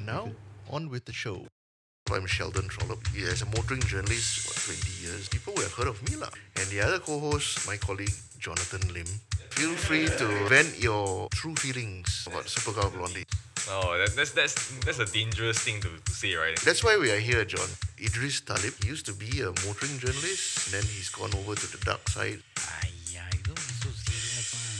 now, on with the show. I'm Sheldon Trollope. As a motoring journalist for 20 years, people will have heard of me. Lah. And the other co-host, my colleague, Jonathan Lim. Feel free to vent your true feelings about Supercar Blondie. Oh, that's a dangerous thing to say, right? That's why we are here, John. Idris Talib used to be a motoring journalist, then he's gone over to the dark side. Aiyah, don't be so serious, man.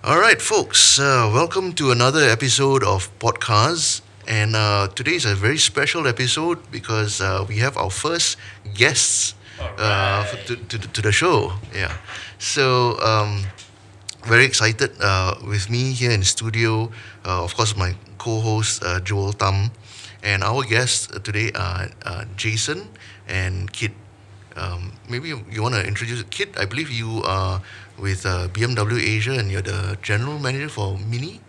All right, folks, welcome to another episode of Podcars. And today is a very special episode because we have our first guests to the show. Yeah. So, very excited with me here in the studio. Of course, my co-host, Joel Tam. And our guests today are Jason and Kit. Maybe you want to introduce Kit. I believe you are with BMW Asia and you're the general manager for Mini.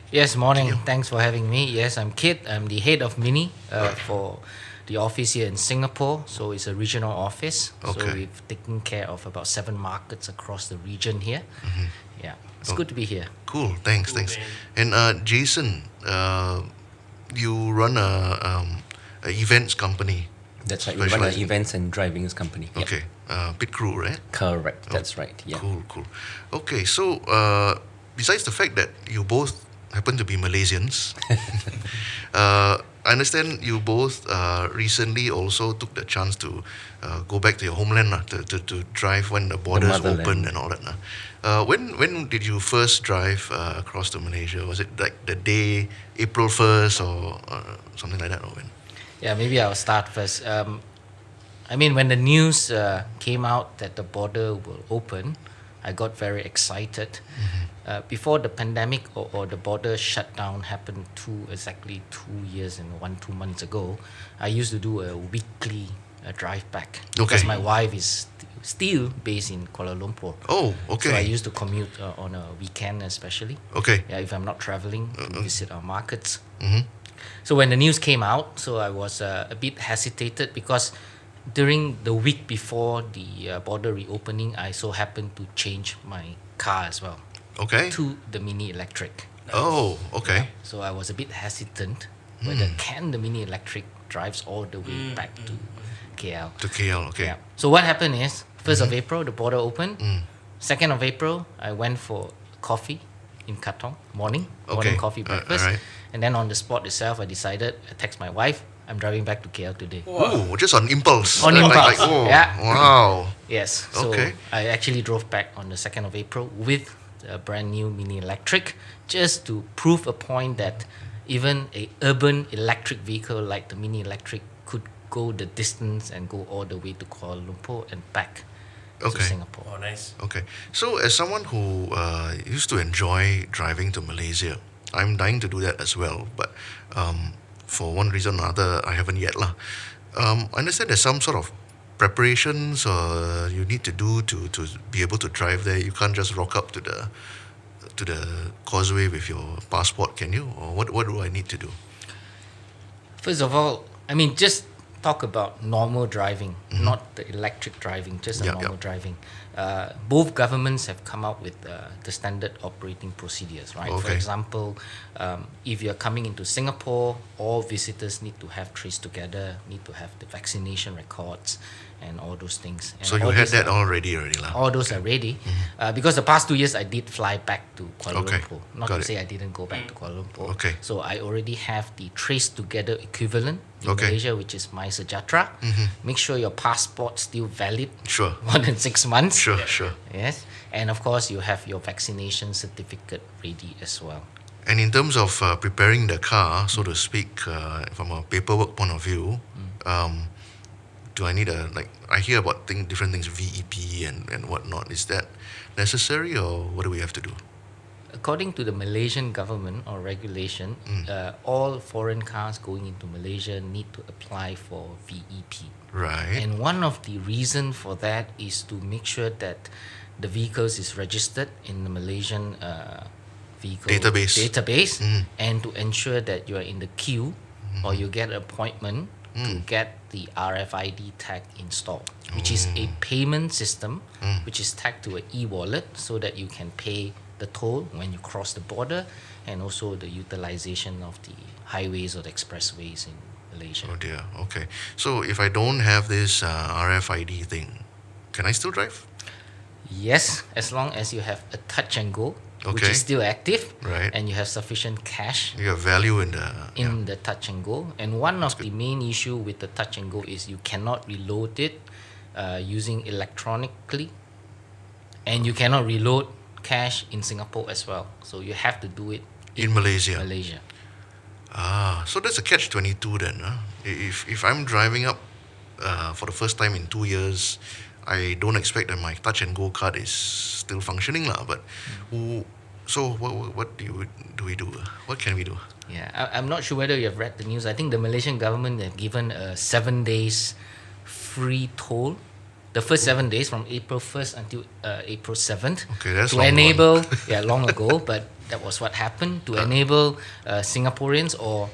Yes, morning. Thanks for having me. Yes, I'm Kit. I'm the head of Mini for the office here in Singapore. So it's a regional office. Okay. So we've taken care of about 7 markets across the region here. Mm-hmm. Yeah, it's good to be here. Cool. Thanks. And Jason, you run a events company. That's right. We run an events and driving company. Yep. Okay. Pit Crew, right? Correct. That's right. Yeah. Cool. Okay. So besides the fact that you both happen to be Malaysians, I understand you both recently also took the chance to go back to your homeland to drive when the borders opened and all that. When did you first drive across to Malaysia? Was it like the day April 1st or something like that? Or when? Yeah, maybe I'll start first. When the news came out that the border will open, I got very excited. Mm-hmm. Before the pandemic or the border shutdown happened exactly 2 years and 2 months ago, I used to do a weekly drive back because my wife is still based in Kuala Lumpur. Oh, okay. So I used to commute on a weekend especially. Okay. Yeah, if I'm not traveling to visit our markets. Mm-hmm. So when the news came out, so I was a bit hesitated because during the week before the border reopening, I so happened to change my car as well Okay. to the Mini Electric. Oh, okay. So I was a bit hesitant whether can the Mini Electric drives all the way back to KL. To KL, okay. Yeah. So what happened is 1st of April the border opened. 2nd of April I went for coffee in Katong morning coffee breakfast. Alright. And then on the spot itself I text my wife, I'm driving back to KL today. Oh, just on impulse. On impulse. Yeah. Wow. Yes. So Okay. I actually drove back on the 2nd of April with a brand new Mini Electric just to prove a point that even a urban electric vehicle like the Mini Electric could go the distance and go all the way to Kuala Lumpur and back to Singapore. Oh, nice. Okay. So, as someone who used to enjoy driving to Malaysia, I'm dying to do that as well. But for one reason or another, I haven't yet. I understand there's some sort of preparations you need to do to be able to drive there. You can't just rock up to the causeway with your passport, can you? Or what do I need to do? First of all, just talk about normal driving, not the electric driving, just the normal driving. Both governments have come out with the standard operating procedures, right? Okay. For example, if you're coming into Singapore, all visitors need to have Trace Together, need to have the vaccination records and all those things. And So you all had these that are- already, lah. all those are ready because the past 2 years I did fly back to Kuala Okay, Lumpur. Not got to it. say I didn't go back to Kuala Lumpur. Okay. So I already have the Trace Together equivalent in Okay. Malaysia, which is My Sejahtera. Make sure your passport still valid Sure. more than 6 months. Sure. Yes. And of course you have your vaccination certificate ready as well. And in terms of preparing the car, so to speak, from a paperwork point of view, do I need I hear about different things, VEP and whatnot. Is that necessary or what do we have to do? According to the Malaysian government or regulation, all foreign cars going into Malaysia need to apply for VEP. Right. And one of the reason for that is to make sure that the vehicles is registered in the Malaysian vehicle Database. and to ensure that you are in the queue or you get an appointment to get the RFID tag installed, which is a payment system which is tagged to an e-wallet so that you can pay the toll when you cross the border, and also the utilization of the highways or the expressways in Malaysia. Oh dear. Okay. So if I don't have this RFID thing, can I still drive? Yes, as long as you have a touch and go, which Okay. is still active, Right. and you have sufficient cash You have value in the in the touch and go. And one of the main issue with the touch and go is you cannot reload it using electronically, and you cannot reload cash in Singapore as well. So you have to do it in Malaysia. Malaysia. So that's a catch-22 then. Huh? If I'm driving up for the first time in 2 years, I don't expect that my touch and go card is still functioning lah. But so what do we do? What can we do? Yeah, I'm not sure whether you have read the news. I think the Malaysian government have given 7 days free toll. The first 7 days from April 1st until April 7th. Okay, that's to long enable, yeah, long ago, but that was what happened to enable Singaporeans or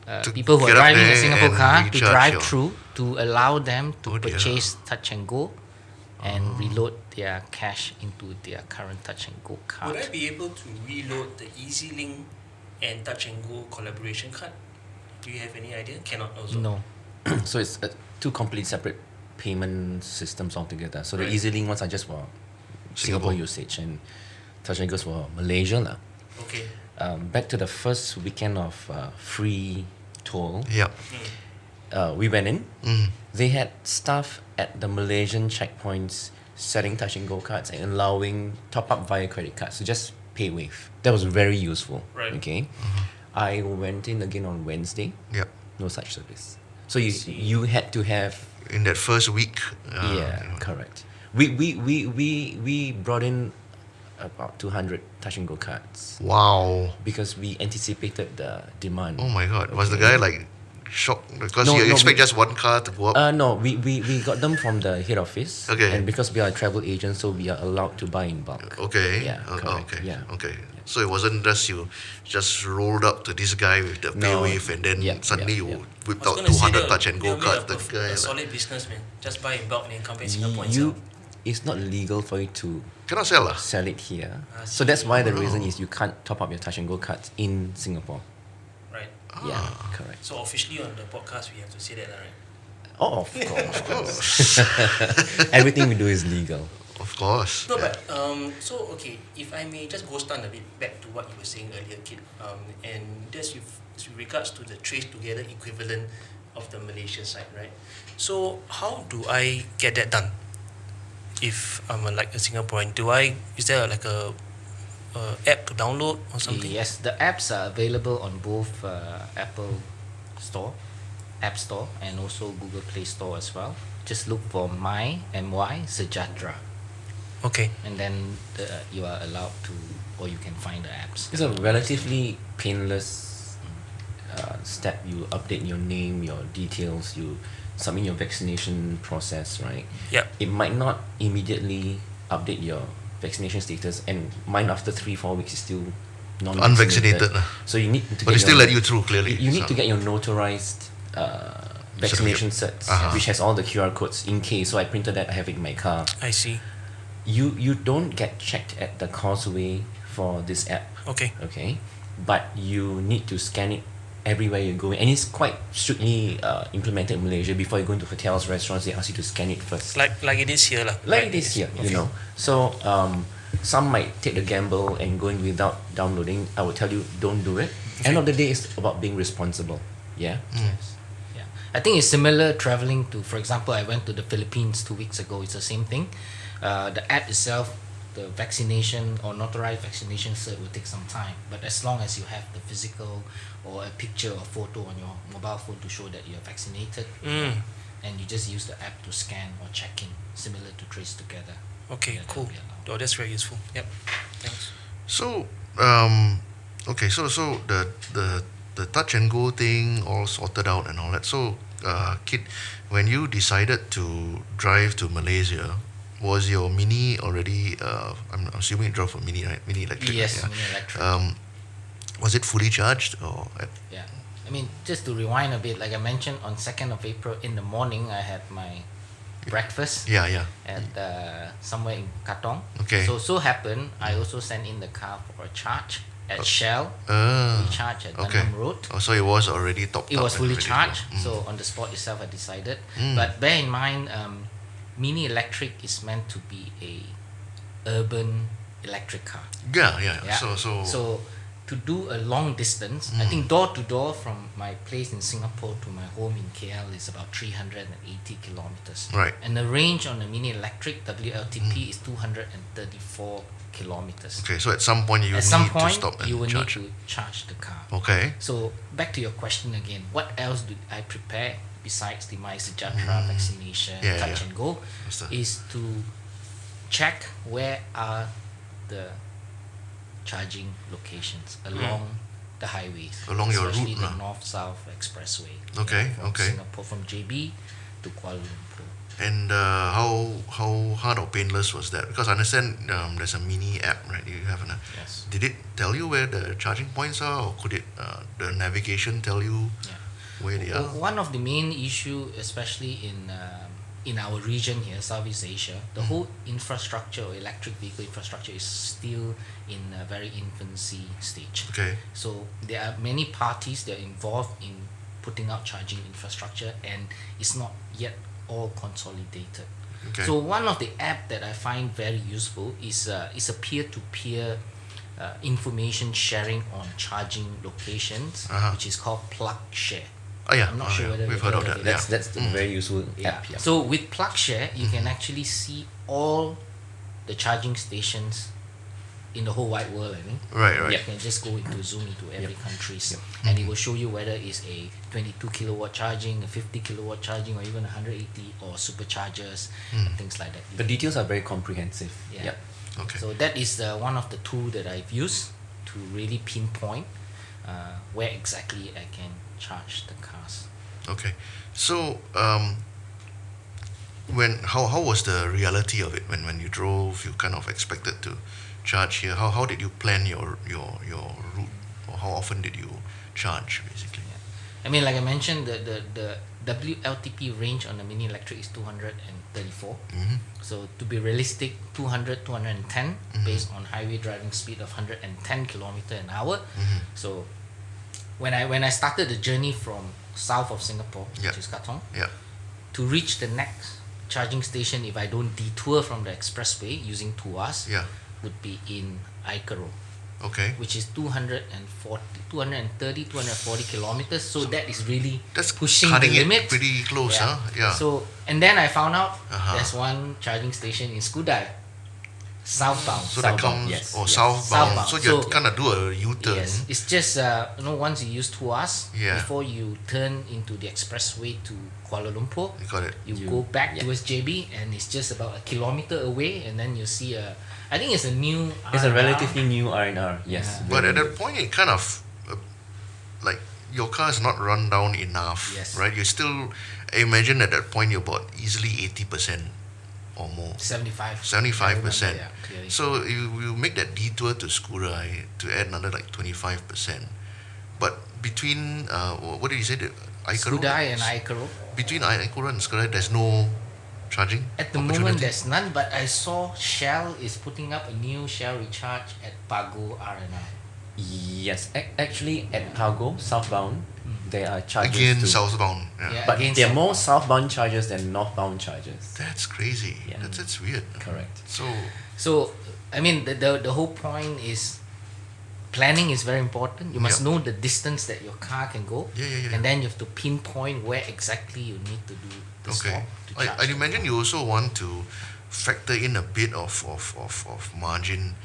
To people who are get up driving a there Singapore and car to recharge drive your- through to allow them to Oh dear. purchase touch and go and reload their cash into their current touch and go card. Would I be able to reload the EasyLink and Touch and Go collaboration card? Do you have any idea? Cannot also. No. So it's two completely separate payment systems altogether. So the Right. EasyLink ones are just for Singapore usage, and Touch and Goes for Malaysia lah. Okay. Back to the first weekend of free toll, Yeah. we went in. Mm. They had staff at the Malaysian checkpoints setting touch and go cards and allowing top up via credit cards. So just pay wave. That was very useful. Right. Okay. I went in again on Wednesday. Yeah. No such service. So you had to have In that first week. correct. We brought in about 200 touch and go cards Wow. because we anticipated the demand. Oh my God. Was the Okay. guy like shocked because No, you no, expect we- just one car to go up? No, we got them from the head office. Okay. And because we are a travel agent, so we are allowed to buy in bulk. Okay. Yeah, correct. Okay. Yeah. Okay. So it wasn't just you just rolled up to this guy with the No. paywave and then Yeah, suddenly yeah, you whipped I was out gonna say 200 that touch and go they'll make cards. The a guy like, solid business, man. Just buy in bulk and then come back in Singapore and You, sell. it's not legal for you to cannot sell lah. sell it here. I So that's why the Oh. reason is you can't top up your touch and go cards in Singapore. Right. Yeah, Ah. correct. So officially on the podcast we have to say that, right? Oh, of course. Everything we do is legal. Of course. No, yeah. but so okay, if I may just go stand a bit back to what you were saying earlier, Kit, and that's with regards to the trace together equivalent of the Malaysia side, right? So how do I get that done? If I'm like a Singaporean, is there like a app to download or something? Yes, the apps are available on both Apple Store, App Store, and also Google Play Store as well. Just look for My Sejahtera, Okay. and then you are allowed to, or you can find the apps. It's a relatively painless step. You update your name, your details, you submit your vaccination process, right? Yep. It might not immediately update your vaccination status, and mine after 3-4 weeks is still Unvaccinated lah. So you need to But they get still your- let you through clearly. You need so. to get your notarized vaccination certs, Uh-huh. which has all the QR codes in case. So I printed that, I have it in my car. I see. You don't get checked at the causeway for this app, Okay. okay? But you need to scan it everywhere you go, and it's quite strictly implemented in Malaysia. Before you go into hotels, restaurants, they ask you to scan it first. Like it is here, lah. Like it is here, you know. So some might take the gamble and go in without downloading. I would tell you, don't do it. End of the day, it's about being responsible. Yeah. Yeah, I think it's similar traveling to, for example, I went to the Philippines 2 weeks ago. It's the same thing. The app itself, the vaccination or notarized vaccination cert will take some time. But as long as you have the physical or a picture or photo on your mobile phone to show that you're vaccinated, and you just use the app to scan or check in, similar to Trace Together. Okay, Yeah, cool. that'll be allowed. Oh, that's very useful. Yep. Thanks. So, okay, so the touch and go thing all sorted out and all that. So, Kit, when you decided to drive to Malaysia, was your Mini already? I'm assuming you drove a Mini, right? Mini electric. Yes, right? Mini Electric. Was it fully charged or? Yeah, I mean, just to rewind a bit, like I mentioned, on 2nd of April in the morning, I had my breakfast Yeah. at somewhere in Katong. Okay. So happened I also sent in the car for a charge at Shell, recharge at Okay. Gangnam Road. Oh, so it was already topped It up was and fully ready to go. charged, so on the spot itself I decided. Mm. But bear in mind, mini electric is meant to be a urban electric car. Yeah. So to do a long distance, I think door to door from my place in Singapore to my home in KL is about 380 kilometers. right. And the range on the mini electric WLTP is 234 kilometers. Okay, so at some point you At need some to point, stop and you will charge. need to charge the car. Okay. So back to your question again, what else do I prepare besides the MySejahtera vaccination, Yeah, touch yeah. and go, Understand. is to check where are the charging locations along the highways, Along your especially route the lah. north-south expressway. Okay, from okay. Singapore, from JB to Kuala Lumpur. And how hard or painless was that? Because I understand there's a mini app, right? You have an app. Yes. Did it tell you where the charging points are, or could it the navigation tell you Yeah. where they are? One of the main issue, especially in our region here, Southeast Asia, the whole infrastructure, or electric vehicle infrastructure, is still in a very infancy stage. Okay. So there are many parties that are involved in putting out charging infrastructure, and it's not yet all consolidated. Okay. So one of the app that I find very useful is a peer-to-peer information sharing on charging locations, Uh-huh. which is called Plug Share. Oh yeah. I'm not sure whether we've you've heard of heard that. of it. That's a very useful Yeah. app. Yeah. So with Plug Share, you can actually see all the charging stations in the whole wide world, I think. Right. You can just go into zoom into every countries, and it will show you whether it's a 22 kilowatt charging, a 50 kilowatt charging, or even 180 or superchargers and things like that. The details are very comprehensive. Yeah. Yep. Okay. So that is one of the tools that I've used to really pinpoint where exactly I can charge the cars. Okay. So how was the reality of it when you drove? You kind of expected to charge here. How did you plan your route, or how often did you charge basically? I mean, like I mentioned, the WLTP range on the mini electric is 234. Mm-hmm. So to be realistic, 210 based on highway driving speed of 110 kilometer an hour. Mm-hmm. So when I started the journey from south of Singapore, Yeah. which is Katong, Yeah. to reach the next charging station, if I don't detour from the expressway using Tuas, Yeah. would be in Aikaro, Okay. which is 240 kilometers. So that is really That's pushing cutting the it limit. pretty close, huh? Yeah. So, and then I found out Uh-huh. there's one charging station in Skudai, southbound. So that Southbound, comes yes, or yes. southbound. Southbound. So you So- kind of do a U-turn. Yes, it's just once you use Tuas, Yeah. before you turn into the expressway to Kuala Lumpur, You got it. you You- go back yeah. towards JB, and it's just about a kilometer away, and then you see I think it's a new. It's a R&R. relatively new R&R. Yes. Yeah. But very at new. that point, it kind of like your car is not run down enough, Yes. right? You still, I imagine at that point you're about easily 80% or more. 75. 75%. Yeah, clearly. So you make that detour to Skurai to add another like 25%. But between what did you say? The Aikaro? Skudai and Aikaro. Between Aikaro and Skurai, there's no charging. At the opportunity? moment, there's none, but I saw Shell is putting up a new Shell recharge at Pago R&R. Yes. Actually, at Cargo, southbound, there are charges Again too. southbound. Yeah. Yeah. But Again, there are more southbound charges than northbound charges. That's crazy. Yeah. That's weird. Correct. So, I mean, the whole point is planning is very important. You must Yeah. know the distance that your car can go, Yeah. and then you have to pinpoint where exactly you need to do the Okay. stop to charge. I'd imagine you also want to factor in a bit of margin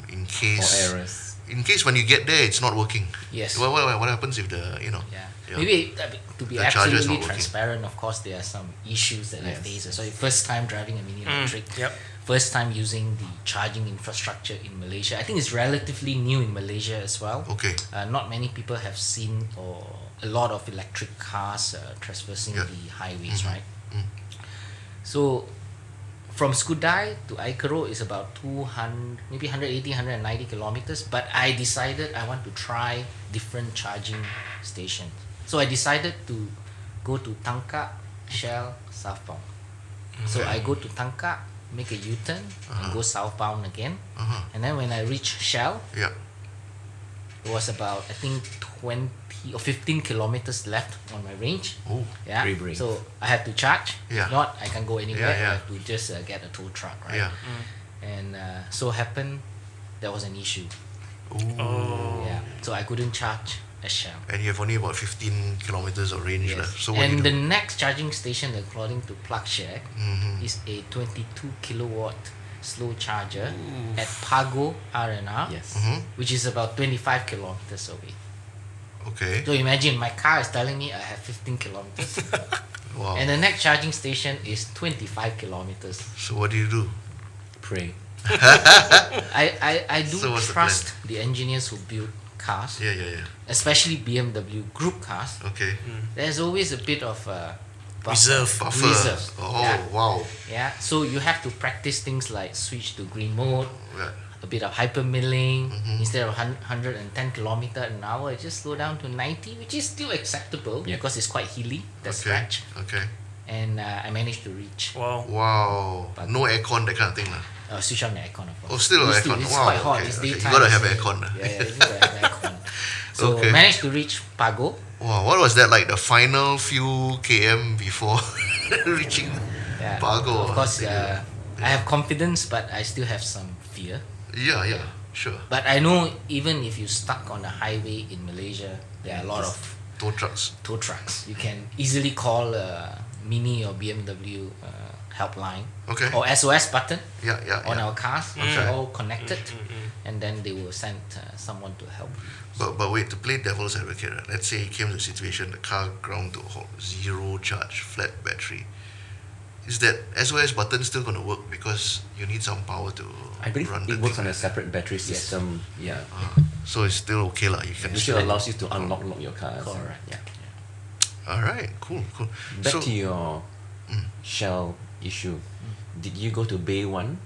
in For case errors. when you get there it's not working. Yes. What happens if the Yeah. Yeah. Maybe to be The charger is absolutely not working. transparent, of course, there are some issues that I Yes. face. So, first time driving a mini electric, Yep. first time using the charging infrastructure in Malaysia. I think it's relatively new in Malaysia as well. Okay. Not many people have seen or a lot of electric cars traversing Yeah. the highways, right? Mm. So from Skudai to Aikaro is about 200, maybe 180, 190 kilometers. But I decided I want to try different charging stations. So I decided to go to Tangkak Shell southbound. So I go to Tangkak, make a U-turn, and go southbound again. And then when I reach Shell, Yeah. it was about, I think, 20 or 15 kilometers left on my range. Oh. Yeah. Very brave. So I had to charge. Yeah. If not, I can go anywhere. Yeah, yeah. I have to just get a tow truck, right? Yeah. And so happened there was an issue. Ooh. Yeah. So I couldn't charge at Shell. And you have only about 15 kilometers of range Yes. left. So what do And you the do? next charging station, according to PlugShare, Mm-hmm. is a 22 kilowatt slow charger at Pago R&R, Yes. Mm-hmm. which is about 25 kilometers away. Okay. So imagine my car is telling me I have 15 kilometers, Wow. and the next charging station is 25 kilometers. So what do you do? Pray. I do So what's the trust the engineers who build cars, Yeah, yeah, yeah. especially BMW group cars. Okay. There's always a bit of Reserve. Buffer. Reserves. Oh, Yeah. wow. Yeah, so you have to practice things like switch to green mode, Yeah. a bit of hyper milling. Mm-hmm. Instead of 110 kilometer an hour, it just slow down to 90, which is still acceptable Yeah. because it's quite hilly, the Okay. stretch. Okay. And I managed to reach. Wow. Wow. But- No aircon, that kind of thing. Lah. Switch on the aircon, of course. Oh, still It's aircon. It's Wow, quite hot. okay, It's okay. You daytime. gotta have so- aircon, lah. Yeah, you gotta have aircon. So Okay. managed to reach Pago. Wow, what was that like? The final few km before reaching Yeah. Pago? Of course, Yeah. I have confidence, but I still have some fear. Yeah, yeah, sure. But I know even if you're stuck on the highway in Malaysia, there are a lot of Tow trucks. tow trucks. You can easily call a Mini or BMW helpline Okay. or SOS button Yeah, yeah, on yeah. our cars. Okay. They're all connected, and then they will send someone to help. But wait, to play devil's advocate, right? Let's say it came to a situation, the car ground to a halt, zero charge, flat battery. Is that SOS button still going to work because you need some power to I believe run it the works thing, on a right? separate battery system. Yeah. So it's still okay lah. You can Which still. allows you to unlock your cars. Correct. Yeah. All right, cool, cool. Back So to your Shell issue. Did you go to Bay 1?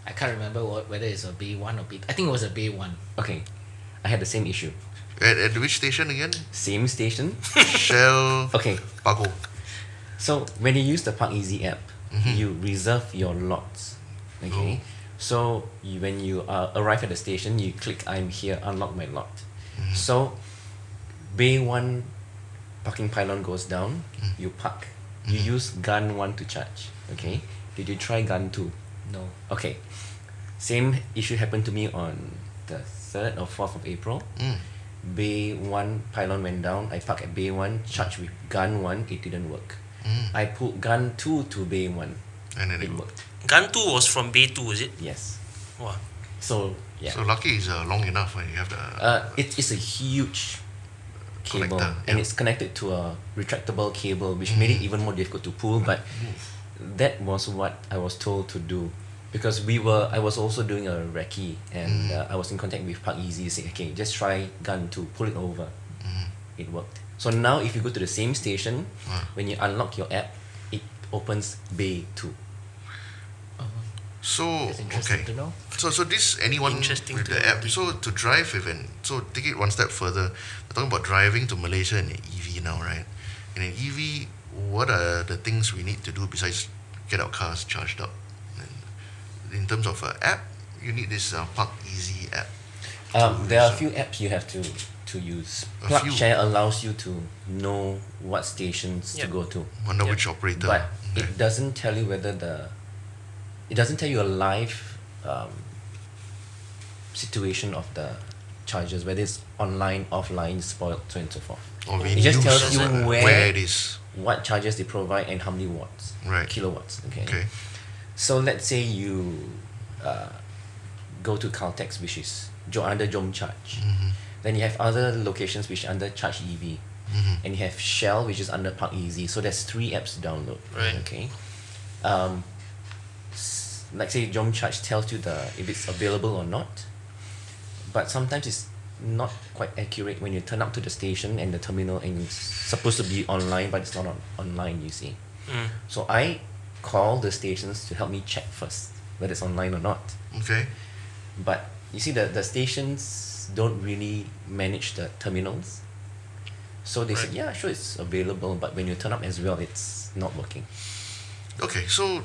I can't remember whether it's a Bay 1 or Bay. I think it was a Bay 1. Okay. I had the same issue. at which station again? Same station. Shell Okay. Pago. So when you use the Park Easy app, you reserve your lots. Okay. So when you arrive at the station, you click "I'm here," unlock my lot. So Bay 1 parking pylon goes down. You park. You use gun 1 to charge. Okay. Did you try gun 2? No. Okay. Same issue happened to me on the 3rd or 4th of April. Bay 1 pylon went down. I parked at Bay 1, charged with gun 1, it didn't work. I put gun 2 to Bay 1, And then it it worked. Gun 2 was from Bay 2, is it? Yes. Wow. So, yeah. So lucky is long enough when you have the. It's a huge cable, Connector, and yeah. it's connected to a retractable cable, which made it even more difficult to pull. But that was what I was told to do, because I was also doing a recce, and I was in contact with Park Easy, saying, okay, just try gun 2, pull it over. It worked. So now if you go to the same station, when you unlock your app, it opens Bay 2. So It's interesting okay. to know. So this anyone Interesting with to the know app. indeed. So to drive so take it one step further. We're talking about driving to Malaysia in an EV now, right? In an EV, what are the things we need to do besides get our cars charged up? And in terms of app, you need this Park Easy app. There are a few apps you have to use. A few. PlugShare allows you to know what stations to Yep. go to. Wonder Yeah. which operator. But Okay. it doesn't tell you it doesn't tell you a live situation of the charges, whether it's online, offline, spoiled, so on and so forth. Or It just in tells use, you where it is. what charges they provide and how many watts, Right. kilowatts. Okay. Okay. So let's say you go to Caltex, which is under Jom Charge. Then you have other locations which are under Charge EV. And you have Shell, which is under Park Easy. So there's 3 apps to download. Right. Okay. Like say Jom Charge tells you if it's available or not. But sometimes it's not quite accurate when you turn up to the station and the terminal, and it's supposed to be online, but it's not online, you see. So I call the stations to help me check first whether it's online or not. Okay. But you see, the stations don't really manage the terminals. So they said, Right. yeah, sure, it's available, but when you turn up as well, it's not working. Okay, so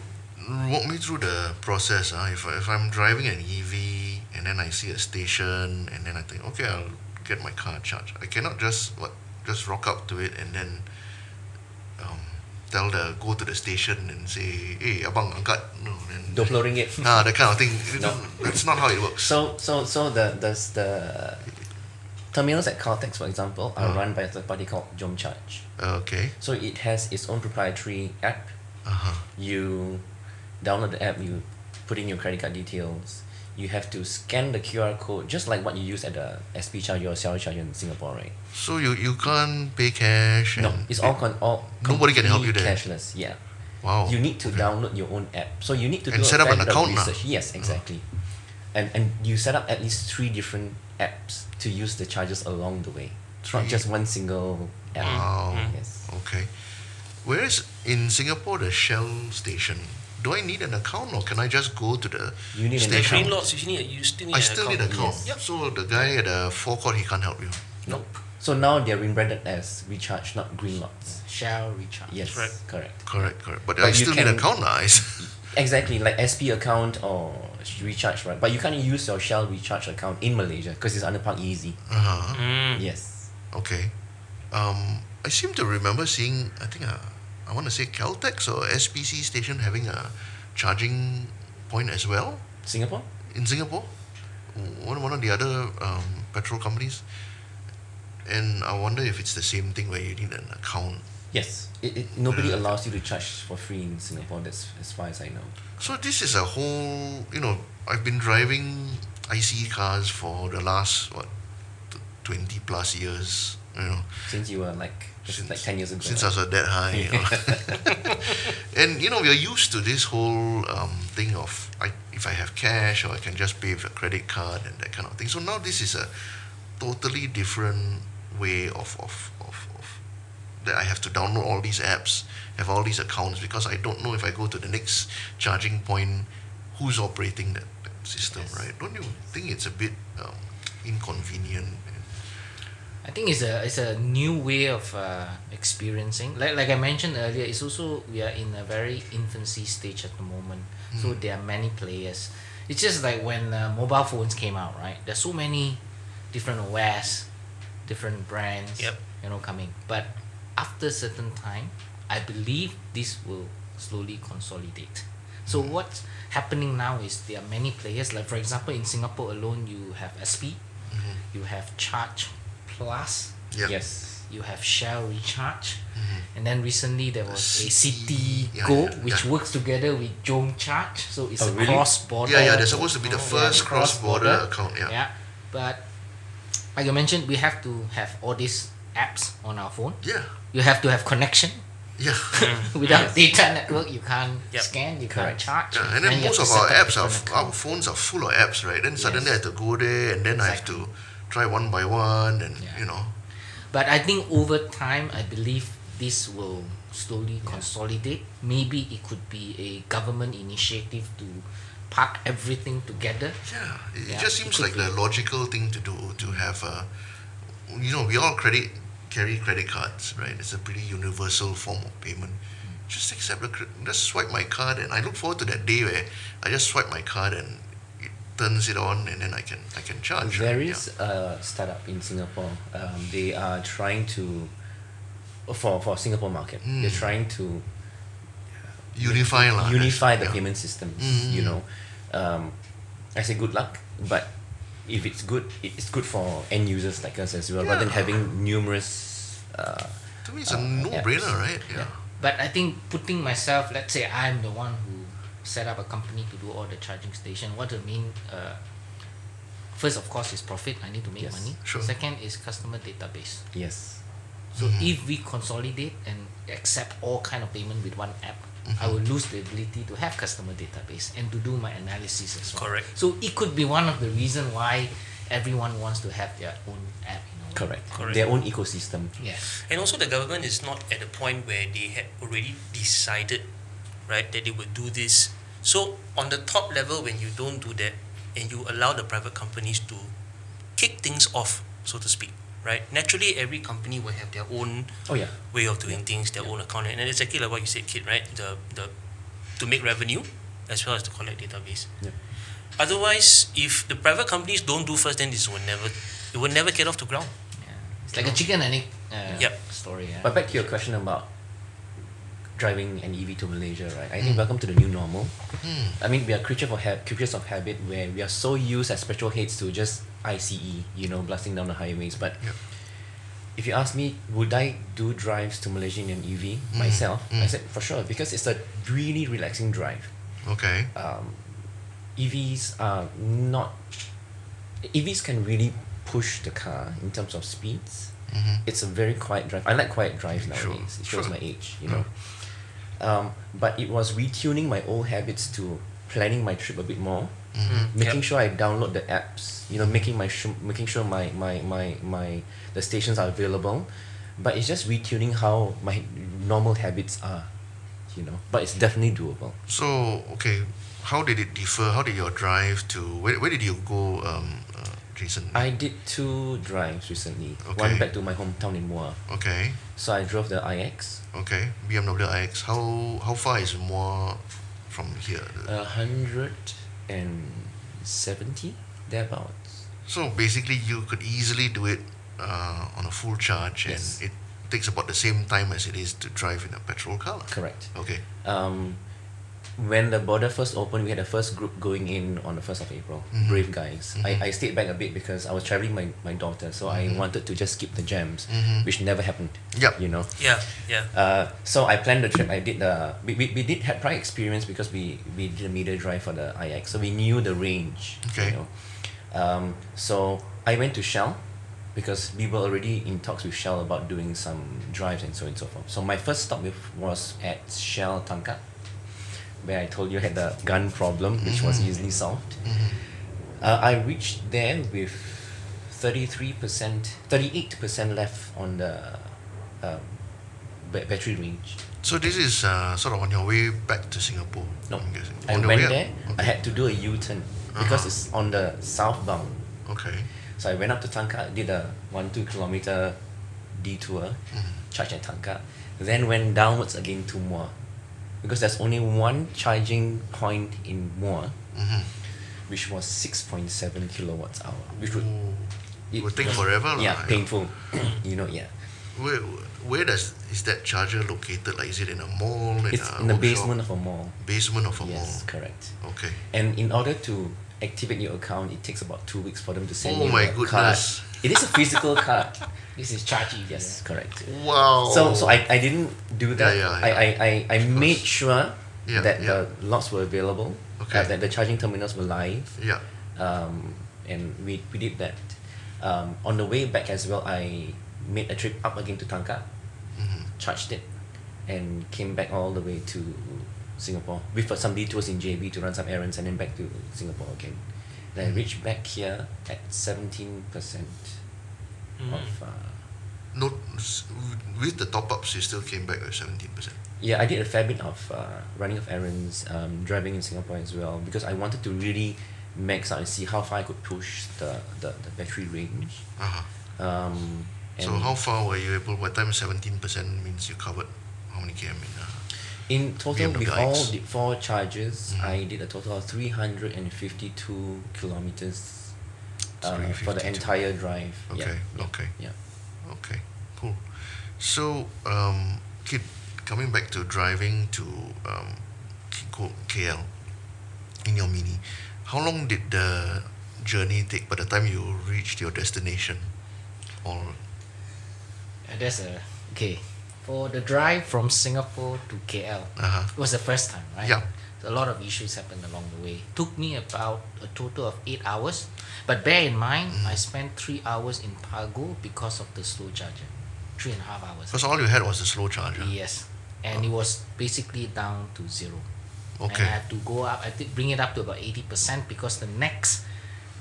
walk me through the process. If I'm driving an EV and then I see a station and then I think, okay, I'll get my car charged. I cannot just rock up to it and then go to the station and say, hey, abang angkat, no, and 20 ringgit. that kind of thing. No. That's not how it works. So the terminals at Caltex, for example, are run by a third party called Jom Charge. Okay. So it has its own proprietary app. You download the app, you put in your credit card details. You have to scan the QR code, just like what you use at the SP charger or CR charger in Singapore, right? So you can't pay cash. No, and it's all Nobody can help you completely there. cashless. Yeah, Wow. you need to Okay. download your own app. So you need to And do set a up fair an bit of account lah. research. Yes, exactly. And you set up at least 3 different apps to use the charges along the way. It's not 3. just one single app. Wow. Yes. Okay. Whereas in Singapore, the Shell station, do I need an account or can I just go to the You need an The station? green lots, you still need I an still need account. an account. Yes. Yep. So the guy at the forecourt, he can't help you. Nope. So now they're rebranded as Recharge, not Green Lots. Shall recharge. Yes, Right. correct. Correct. But But I you still need an can- account now. Exactly, like SP account or Recharge, right? But you can't use your Shell Recharge account in Malaysia because it's under Park Easy. Yes. Okay. I seem to remember seeing, I think, I want to say Caltex or SPC station having a charging point as well Singapore? in Singapore. One of the other petrol companies. And I wonder if it's the same thing where you need an account. Yes. Nobody allows you to charge for free in Singapore, that's as far as I know. So this is a whole, I've been driving ICE cars for the last, 20 plus years, Since you were like 10 years ago. since right? I was that high. And, we are used to this whole thing of, if I have cash or I can just pay with a credit card and that kind of thing. So now this is a totally different way of that I have to download all these apps, have all these accounts, because I don't know if I go to the next charging point, who's operating that system, Yes. right? Don't you think it's a bit inconvenient? I think it's a new way of experiencing. Like I mentioned earlier, it's also we are in a very infancy stage at the moment. So there are many players. It's just like when mobile phones came out, right? There's so many different OS, different brands, Yep. coming. But after a certain time, I believe this will slowly consolidate. So what's happening now is there are many players. Like for example, in Singapore alone, you have SP, you have Charge Plus, Yeah. Yes. you have Shell Recharge, and then recently there was a City, City Go, yeah. which works together with Jom Charge, so it's Oh, a really? cross-border. Yeah, they're supposed to be the first cross-border account, yeah. Yeah, but like I mentioned, we have to have all these apps on our phone. Yeah, You have to have connection. yeah. Without data network, you can't Yep. scan, you Correct. can't charge. Yeah, and then you have most to of set our up apps different our accounts. phones are full of apps, right? Then suddenly I Yes. have to go there and then I have to try one by one and Yeah. But I think over time, I believe this will slowly consolidate. Maybe it could be a government initiative to park everything together. Yeah, it Yeah, just it seems could like the logical thing to do to have we all carry credit cards, right? It's a pretty universal form of payment. Just accept just swipe my card, and I look forward to that day where I just swipe my card and it turns it on, and then I can charge. There right? is a startup in Singapore. They are trying to, for Singapore market, they're trying to Unify lah. unify the Yeah. payment systems. Mm. I say good luck, but if it's good, it's good for end users like us as well, rather than Yeah. having numerous. To me, it's a no-brainer, apps. right? Yeah. But I think putting myself, let's say I'm the one who set up a company to do all the charging station. What I mean, first of course is profit. I need to make Yes, money. sure. Second is customer database. Yes. So if we consolidate and accept all kind of payment with one app, I will lose the ability to have customer database and to do my analysis as well. Correct. So it could be one of the reason why everyone wants to have their own app. Correct. Correct. Their own ecosystem. Yes. And also the government is not at the point where they had already decided, right, that they would do this. So on the top level, when you don't do that and you allow the private companies to kick things off, so to speak, right? Naturally, every company will have their own Oh yeah. way of doing things, their own account, and it's exactly like what you said, Kit, right? The to make revenue as well as to collect database. Yeah. Otherwise, if the private companies don't do first, then it will never get off the ground. Yeah. It's like a chicken and egg Yep. story. Yeah. But back to your question about driving an EV to Malaysia, right? I think welcome to the new normal. I mean, we are creatures of habit where we are so used as petrol heads to just ICE, blasting down the highways. But Yep. if you ask me, would I do drives to Malaysia in an EV myself? I said for sure, because it's a really relaxing drive. Okay. EVs are not. EVs can really push the car in terms of speeds. It's a very quiet drive. I like quiet drives nowadays. It shows Sure. my age, But it was retuning my old habits to planning my trip a bit more, making Yep. sure I download the apps. Making sure my the stations are available. But it's just retuning how my normal habits are, But it's definitely doable. So, okay, how did it differ? How did your drive to where did you go, Jason? I did 2 drives recently. Okay. One back to my hometown in Muar. Okay, So I drove the iX, okay, BMW iX. How far is more from here? 170 thereabouts. So basically, you could easily do it on a full charge, and Yes. it takes about the same time as it is to drive in a petrol car. Correct. Okay. When the border first opened, we had the first group going in on the 1st of April. Brave guys. I stayed back a bit because I was traveling my daughter, so I wanted to just skip the jams, which never happened. Yep. Yeah. So I planned the trip. I did we did have prior experience because we did a meter drive for the iX, so we knew the range. Okay. So I went to Shell because we were already in talks with Shell about doing some drives and so on and so forth. So my first stop was at Shell Tangkak, where I told you I had the gun problem, which was easily solved. I reached there with 38% left on the battery range. So this is sort of on your way back to Singapore. No, I'm guessing. I On the went way up? there. I Okay. had to do a U-turn because it's on the southbound. Okay. So I went up to Tangkak, did a 1-2 kilometer detour, charged at Tangkak, then went downwards again to Muar, because there's only one charging point in Muar, which was 6.7 kilowatts hour, which would It would take forever. yeah, lah. painful, yeah. Where is that charger located? Like, is it in a mall? It's a in the workshop? basement of a mall. Basement of a Yes, correct. mall. Okay. And in order to activate your account, it takes about 2 weeks for them to send Oh you my a card. goodness. It is a physical card. This is charge EV. Yes, correct. Wow. So I didn't do that. Yeah. I made sure Yeah, that yeah. the lots were available, Okay. that the charging terminals were live, Yeah. and we did that. On the way back as well, I made a trip up again to Tangkak, charged it, and came back all the way to Singapore with some detours in JB to run some errands, and then back to Singapore again. Then I reached back here at 17% of. No, with the top ups, you still came back with 17%. Yeah, I did a fair bit of running of errands, driving in Singapore as well, because I wanted to really max out and see how far I could push the battery range. So And how far were you able? By the time 17% means you covered how many km in total, BMW with all X? the 4 charges, I did a total of 352 kilometers for the 352. entire drive. Okay, Yeah. okay. Yeah. Okay, cool. So, Kid, coming back to driving to KL in your Mini, how long did the journey take by the time you reached your destination? Or Okay. For the drive from Singapore to KL, it was the first time, right? Yeah. So a lot of issues happened along the way. Took me about a total of 8 hours. But bear in mind, I spent 3 hours in Pago because of the slow charger. 3.5 hours. because all you had was a slow charger. Yes. And it was basically down to 0. And I Okay. had to go up, I did bring it up to about 80% because the next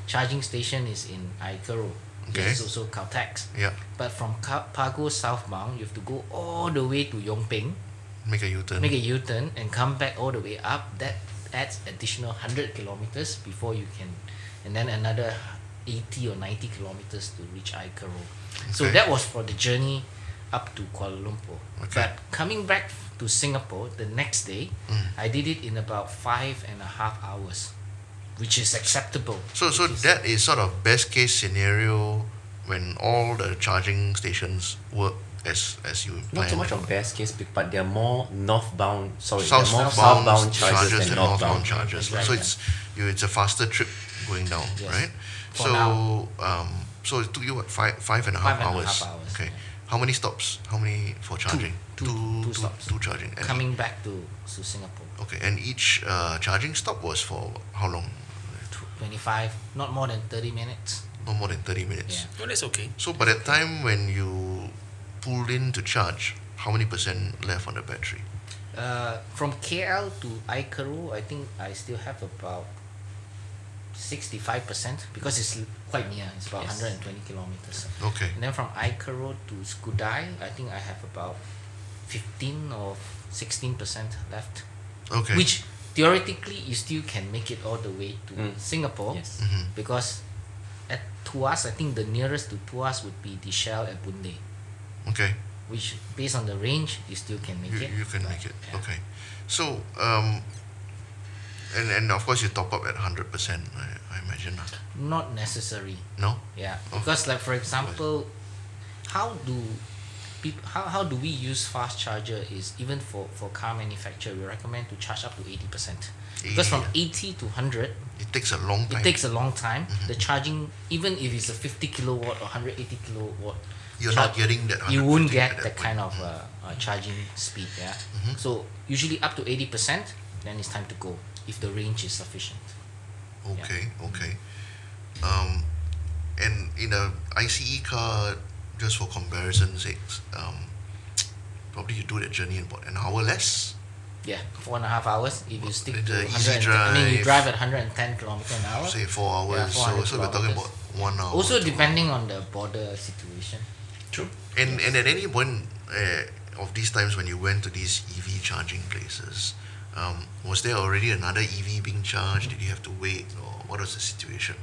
charging station is in Aikaro. Okay. It's also Caltex. Yeah. But from Pago southbound, you have to go all the way to Yongping, Make a U-turn. make a U-turn, and come back all the way up. That adds additional 100 kilometers before you can, and then another 80 or 90 kilometers to reach Aikaro. So Okay. that was for the journey up to Kuala Lumpur. Okay. But coming back to Singapore the next day, I did it in about 5.5 hours, which is acceptable. So Which is- that is sort of best case scenario when all the charging stations work as you Not so planned. much of best case, but they're more northbound. Sorry, South- they're more southbound southbound charges charges and than northbound northbound. charges. Right, So yeah. it's a faster trip going down, Yes. right? For So now. so it took you what five and a 5.5 half hours. hours, Okay. yeah. How many stops? How many for charging? Two stops. Two charging. And Coming back to Singapore, okay, and each charging stop was for how long? 25, not more than 30 minutes. No more than 30 minutes. Yeah. Oh, that's okay. So by that time when you pulled in to charge, how many percent left on the battery? From KL to Aikaro, I think I still have about 65% because it's quite near. It's about Yes. 120 kilometers. Okay. And then from Aikaro to Skudai, I think I have about 15 or 16% left. Okay. Which theoretically you still can make it all the way to Mm. Singapore. Yes. Mhm. Because at Tuas, I think the nearest to Tuas would be the Shell at Boon-Lay, Okay. which based on the range you still can make it. You can but, make it. yeah. Okay. So and of course you top up at 100%. I imagine. Not necessary. No. Yeah, Oh. because like for example, how do how do we use fast charger is even for car manufacturer we recommend to charge up to 80%, because from 80 to 100 It takes a long time. it takes a long time. The charging, even if it's a 50 kilowatt or 180 kilowatt, You're not getting that. you won't 150 get at that point. kind of charging speed. Yeah, so usually up to 80%, then it's time to go if the range is sufficient. Okay. Okay. And in a ICE car, just for comparison's sake, probably you do that journey in about an hour less. Yeah, 4.5 hours if you stick to The 100. easy I mean, you drive. drive at 110 kilometer an hour. Say 4 hours. Yeah, 400 so we're talking about kilometers. 1 hour. Also 2 depending on the border situation. True. And at any point of these times when you went to these EV charging places, was there already another EV being charged? Did you have to wait, or what was the situation?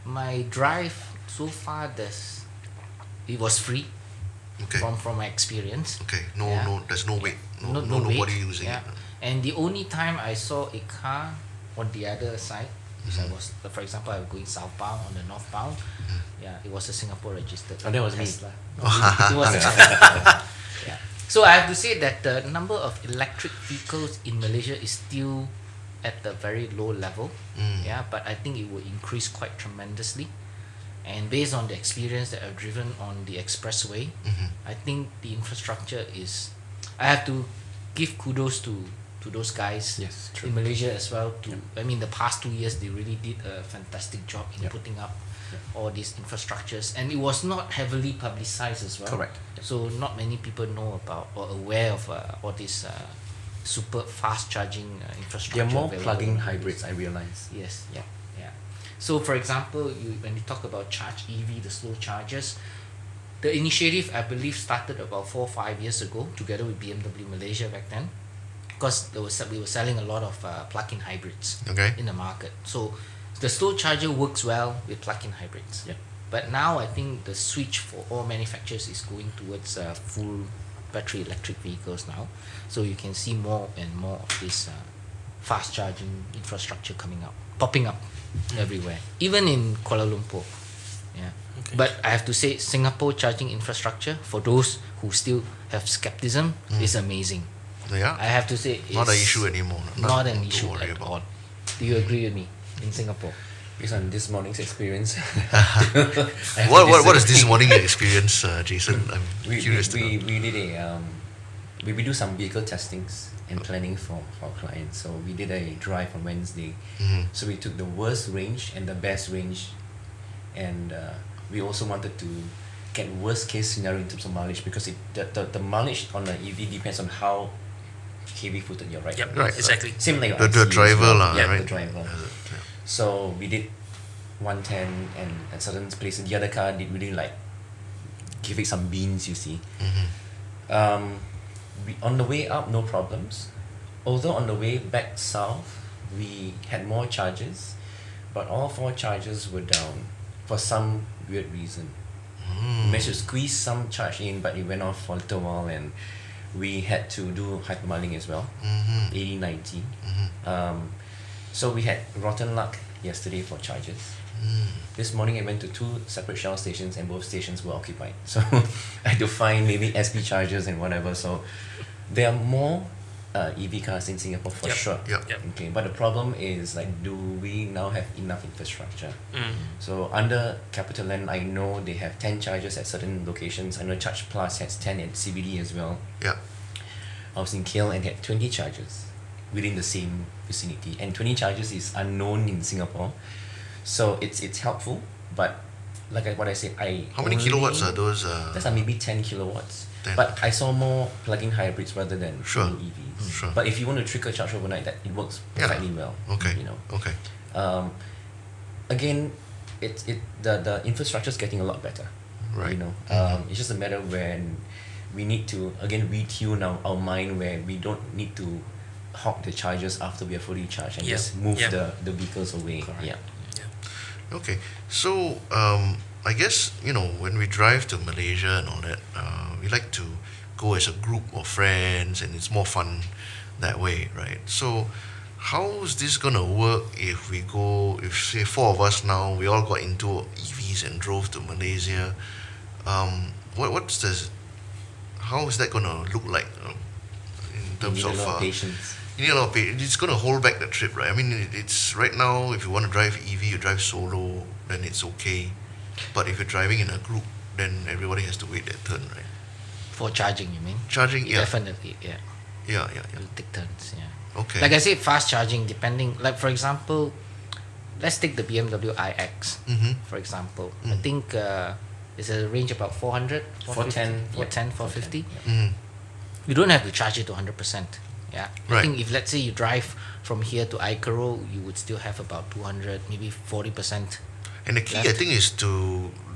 My drive so far, it was free Okay. from my experience. Okay. No. Yeah. No. There's no wait. No wait. Nobody using Yeah. it. And the only time I saw a car on the other side, because I was, for example, I was going southbound on the northbound. Yeah, it was a Singapore registered. Oh, that was me. Tesla. It was yeah. So I have to say that the number of electric vehicles in Malaysia is still at the very low level. Yeah, but I think it will increase quite tremendously. And based on the experience that I've driven on the expressway, I think the infrastructure is. I have to give kudos to those guys Yes, true. in Malaysia as well. I mean, the past 2 years they really did a fantastic job in Yep. putting up all these infrastructures, and it was not heavily publicized as well. Correct. So not many people know about or aware of all this super fast charging infrastructure. They're more available plug-in in hybrids, I realize. Yes, yeah. So for example, when you talk about charge EV, the slow chargers, the initiative I believe started about 4 or 5 years ago together with BMW Malaysia back then, because we were selling a lot of plug-in hybrids Okay. in the market. So the slow charger works well with plug-in hybrids. Yeah. But now I think the switch for all manufacturers is going towards full battery electric vehicles now. So you can see more and more of this fast charging infrastructure popping up everywhere, even in Kuala Lumpur. Yeah. Okay. But I have to say, Singapore charging infrastructure, for those who still have skepticism, is amazing. Yeah. I have to say, Not an it's issue anymore. Not an to issue worry at about. all. Do you agree with me in Singapore? Based on this morning's experience. What is this morning experience, Jason? I'm curious to know. we did a we do some vehicle testings and planning for our clients. So we did a drive on Wednesday. So we took the worst range and the best range, and we also wanted to get worst case scenario in terms of mileage, because the mileage on the EV depends on how heavy footed you're riding. Yep, Right. exactly. Same like The ICE as driver well. lah, Yeah, right? the driver. Yeah. So we did 110, and at certain places the other car did really like give it some beans, you see. On the way up, no problems. Although on the way back south, we had more charges, but all 4 charges were down. for some weird reason. We managed to squeeze some charge in, but it went off for a little while, and we had to do hypermiling as well, 80-90. So we had rotten luck yesterday for charges. This morning I went to 2 separate Shell stations, and both stations were occupied. So I had to find maybe SP chargers and whatever. So there are more EV cars in Singapore for sure. Yep. Okay, but the problem is, like, do we now have enough infrastructure? So under CapitaLand, I know they have 10 chargers at certain locations. I know Charge Plus has 10 at CBD as well. Yeah. I was in KL and had 20 chargers within the same vicinity, and 20 chargers is unknown in Singapore. So it's helpful, but like what I said, How many kilowatts are those? That's maybe 10 kilowatts. 10. But I saw more plug-in hybrids rather than Sure. full EVs. Sure. But if you want to trickle charge overnight, that it works Yeah. perfectly well. Okay. You know. Okay. Again, the infrastructure is getting a lot better. Right. You know, it's just a matter when we need to again retune our mind, where we don't need to hog the chargers after we are fully charged and just move the vehicles away. Yeah. Okay, so I guess when we drive to Malaysia and all that, we like to go as a group of friends, and it's more fun that way, right? So, how's this gonna work if we go? If say 4 of us now, we all got into EVs and drove to Malaysia. What's this? How is that gonna look like in terms You need of a lot of patience. you need a lot of patience. It's going to hold back the trip, right? I mean, it's right now, if you want to drive EV, you drive solo, then it's okay. But if you're driving in a group, then everybody has to wait their turn, right? For charging, you mean? Charging, yeah. Definitely, yeah. Yeah. It'll take turns, yeah. Okay. Like I said, fast charging, depending, like for example, let's take the BMW iX, for example. I think it's a range about 400, 410, 410, 450. Mhm. You don't have to charge it to 100%. Yeah. Right. I think if let's say you drive from here to Icaro, you would still have about 200, maybe 40%. And the key, I left. think, is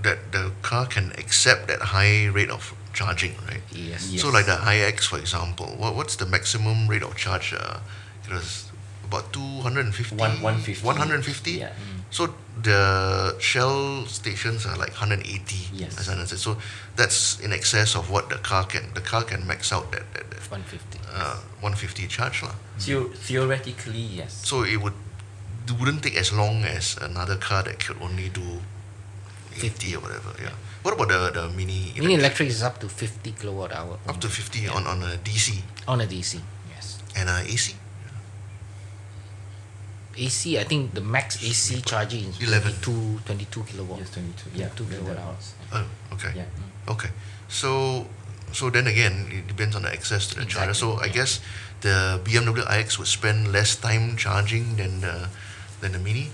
that the car can accept that high rate of charging, right? Yes. Yes. So like the iX, for example, what's the maximum rate of charge? It was about 250? 150. 150? Yeah. So the Shell stations are like 180, Yes. as I understand. So that's in excess of what the car can max out that 150. 150 charge lah. Theoretically, yes. So it wouldn't take as long as another car that could only do 50 or whatever. Yeah. What about the mini? Mini electric is up to 50 kilowatt hour. Up to 50 on a DC On a DC, yes. and AC. AC, I think the max AC charging is 11. 22 kilowatts. Yes, 22. 22 kilowatt hours. Oh, okay. Yeah. Okay. So then again, it depends on the access to the charger. So I yeah. guess the BMW iX would spend less time charging than the Mini,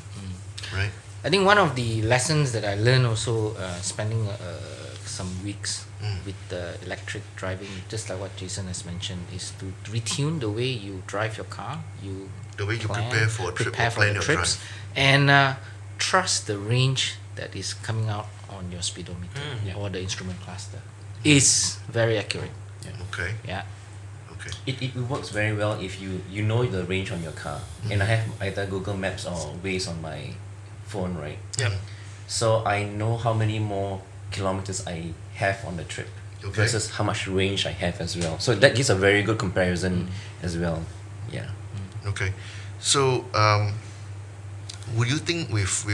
right? I think one of the lessons that I learned also spending some weeks with the electric driving, just like what Jason has mentioned, is to retune the way you drive your car. The way you prepare for a trip or prepare for plan the your trips, drive. and trust the range that is coming out on your speedometer or the instrument cluster is very accurate. Okay. Yeah. Okay. It works very well if you know the range on your car. And I have either Google Maps or Waze on my phone, right? Yeah. So I know how many more kilometers I have on the trip Okay. versus how much range I have as well. So that gives a very good comparison as well. Yeah. Okay. So would you think with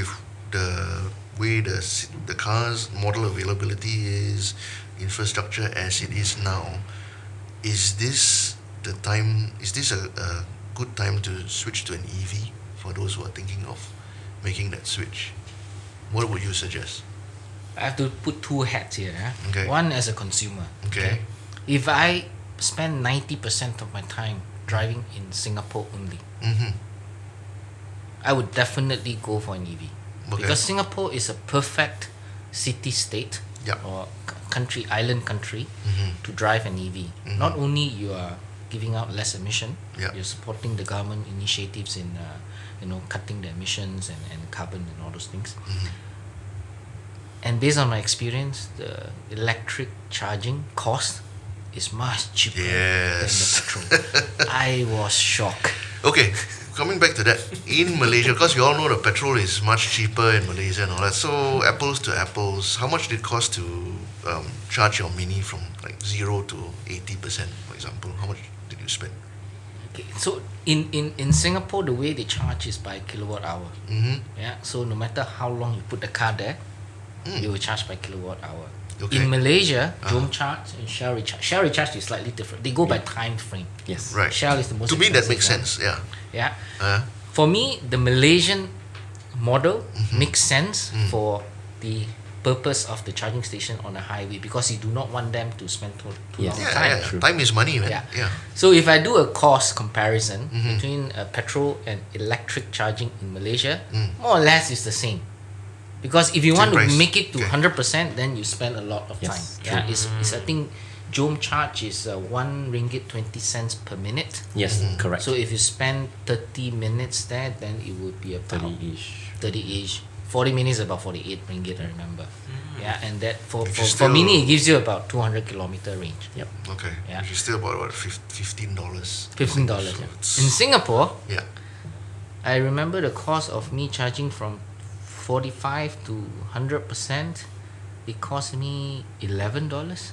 the way the car's model availability is, infrastructure as it is now, is this the time? Is this a good time to switch to an EV for those who are thinking of making that switch? What would you suggest? I have to put two hats here. Okay. One as a consumer. Okay. If I spend 90% of my time driving in Singapore only, Mm-hmm. I would definitely go for an EV. Okay. Because Singapore is a perfect city-state Yeah. or country, island country Mhm. to drive an EV. Mhm. Not only you are giving out less emission, Yeah. you're supporting the government initiatives in cutting the emissions and carbon and all those things. Mhm. And based on my experience, the electric charging cost is much cheaper than the Yes. petrol. I was shocked. Okay, coming back to that, in Malaysia, because we all know the petrol is much cheaper in Malaysia and all that. So apples to apples, how much did it cost to charge your Mini from like 0 to 80%, for example? How much did you spend? Okay, so in Singapore, the way they charge is by kilowatt hour. Yeah. So no matter how long you put the car there, they will charge by kilowatt hour. Okay. In Malaysia, Jom Charge and Shell Recharge. Shell Recharge is slightly different. They go by time frame. Yes. Right. Shell is the most To me, that expensive makes one. sense. Yeah. Yeah. Uh, For me, the Malaysian model makes sense for the purpose of the charging station on a highway because you do not want them to spend too Yes. long yeah, time. yeah. True. Time is money, man. Yeah. Yeah. So if I do a cost comparison between petrol and electric charging in Malaysia, more or less it's the same. Because if you Same want to price. make it to Okay. 100%, then you spend a lot of time. Yes, Yeah, it's I think Jom Charge is RM1.20 per minute. Yes, correct. So if you spend 30 minutes there, then it would be about 30-ish. 30-ish. 40 minutes about 48 ringgit, I remember. Yeah, and that for Which is for still- Mini, it gives you about 200 kilometer range. Yep. Okay. Yeah. Which is still about what, $15? $15. So Yeah. it's- In Singapore, Yeah. I remember the cost of me charging from 45 to 100%. It cost me $11,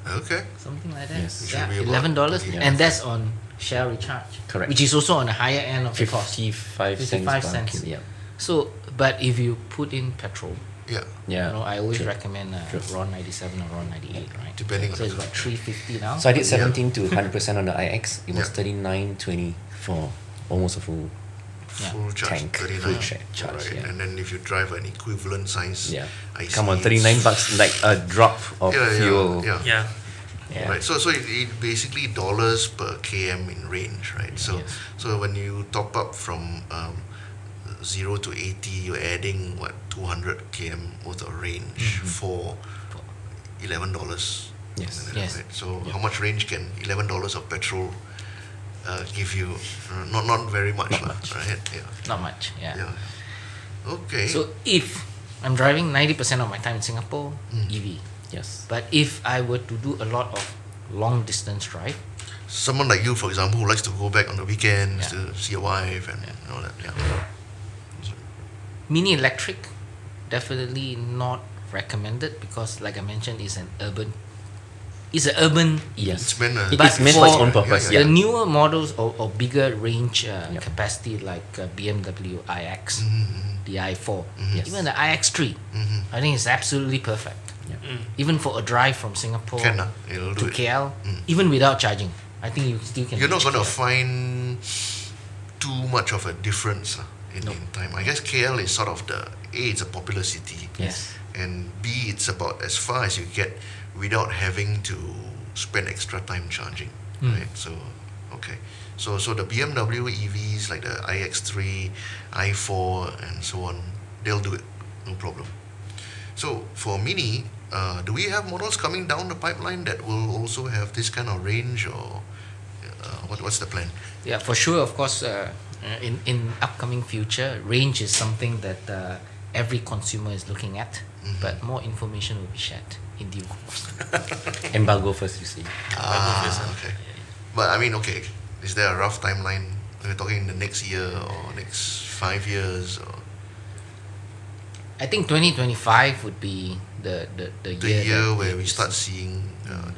Okay. something like that. Yes. It should Yeah, be about $11, 30, and that's on Shell Recharge. Correct. Which is also on the higher end of the cost. 55 cents 55 per cents. kilo. Yeah. So, but if you put in petrol, Yeah. Yeah. you know, I always True. recommend True. RON 97 or RON 98, right? Depending on So it's the- about 350 now. So I did Yeah. 17 to 100% on the IX. It was Yeah. 39.24, almost a full. Yeah. Full charge, Tank, 39. full charge, Right. yeah. And then if you drive an equivalent size, Yeah. I Come on, see 39 it's- bucks, like a drop of Yeah, fuel. yeah. Yeah. Yeah. Right. So it basically dollars per km in range, right? So Yes. so when you top up from 0 to 80, you're adding what 200 km worth of range for $11. Yes. Yes. Right? So how much range can $11 of petrol give you? Not very much, Not lah, much. right? Yeah. Not much, yeah. Yeah. Okay. So if I'm driving 90% of my time in Singapore, EV. Yes. But if I were to do a lot of long distance drive, Someone like you, for example, who likes to go back on the weekends Yeah. to see your wife and all that. Yeah. Mini electric, definitely not recommended because, like I mentioned, it's an urban EV. Yes. It's meant It But is meant for its for- own purpose. Yeah, The Yeah. newer models or bigger range Yep. capacity like BMW iX, the i4, Yes. even the iX3, I think it's absolutely perfect. Even for a drive from Singapore Can it'll to do it. KL, even without charging, I think you still can. You're not reach going to KL. find too much of a difference in time. I guess KL is sort of it's a popular city, Yes. and B, it's about as far as you get without having to spend extra time charging, right? So, okay. So the BMW EVs like the iX3, i4, and so on, they'll do it, no problem. So for Mini, do we have models coming down the pipeline that will also have this kind of range, or what's the plan? Yeah, for sure. Of course, in upcoming future, range is something that every consumer is looking at, but more information will be shared in due course. Embargo first, you see. Okay. But I mean, okay, is there a rough timeline? Are we talking the next year or next 5 years, or I think 2025 would be the the year, year that where we it's start seeing